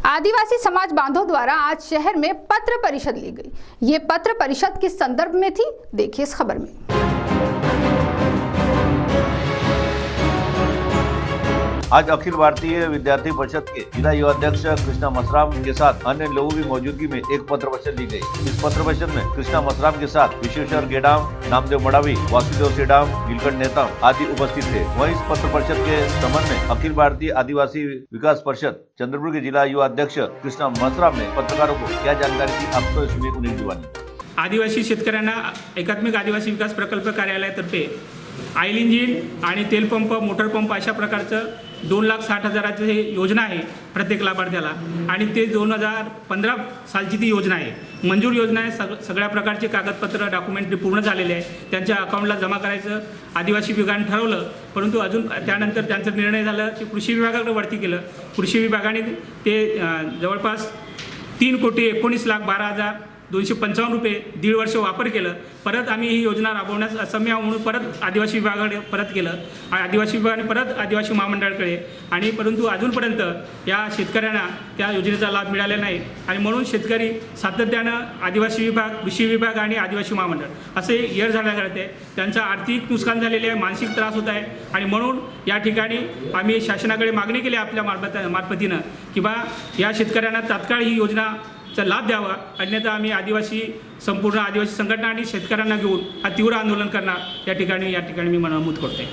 आदिवासी समाज बांधवों द्वारा आज शहर में पत्र परिषद ली गई। ये पत्र परिषद किस संदर्भ में थी, देखिए इस खबर में। आज अखिल भारतीय विद्यार्थी परिषद के जिला युवा अध्यक्ष कृष्णा मसराम के साथ अन्य लोगों की मौजूदगी में एक पत्र परिषद ली गई। इस पत्र परिषद में कृष्णा मसराम के साथ विश्वेश्वर गेडाम, नामदेव मडावी, वासुदेव सेडाम, नीलकंठ नेताम आदि उपस्थित थे। वहीं इस पत्र परिषद के संबंध में अखिल भारतीय आदिवासी विकास परिषद चंद्रपुर के जिला युवा अध्यक्ष कृष्णा मसराम ने पत्रकारों को क्या जानकारी दी, आपको सुनिए उन्हें जुबानी। आदिवासी शेतकऱ्यांना एकात्मिक आदिवासी विकास प्रकल्प कार्यालयातर्फे ऑइल इंजिन आणि तेल पंप, मोटर पंप अशा प्रकारचं 2,60,000ची योजना आहे प्रत्येक लाभार्थ्याला आणि ते 2015 सालची ती योजना आहे। मंजूर योजना आहे। सगळ्या प्रकारचे कागदपत्र डॉक्युमेंटरी पूर्ण झालेले आहे। त्यांच्या अकाउंटला जमा करायचं आदिवासी विभागाने ठरवलं, परंतु अजून त्यानंतर त्यांचा निर्णय झाला की कृषी विभागाकडे वरती केलं। कृषी विभागाने ते जवळपास 3,19,12,255 रुपये 1.5 वर्ष वापर केलं। परत आम्ही ही योजना राबवण्यास असम्य म्हणून परत आदिवासी विभागाकडे परत केलं। आदिवासी विभागाने परत आदिवासी महामंडळाकडे आणि परंतु अजूनपर्यंत या शेतकऱ्यांना त्या योजनेचा लाभ मिळाला नाही आणि म्हणून शेतकरी सातत्यानं आदिवासी विभाग, कृषी विभाग आणि आदिवासी महामंडळ असे येर झाल्या करते। त्यांचा आर्थिक नुकसान झालेले आहे, मानसिक त्रास होत आहे आणि म्हणून या ठिकाणी आम्ही शासनाकडे मागणी केली आपल्या मार्फतीनं की बा या शेतकऱ्यांना तात्काळ ही योजना चा लाभ द्यावा, अन्यथा आम्ही संपूर्ण आदिवासी संघटना आणि शेतकऱ्यांना घेऊन हा तीव्र आंदोलन करणार या ठिकाणी मी नमूद करते।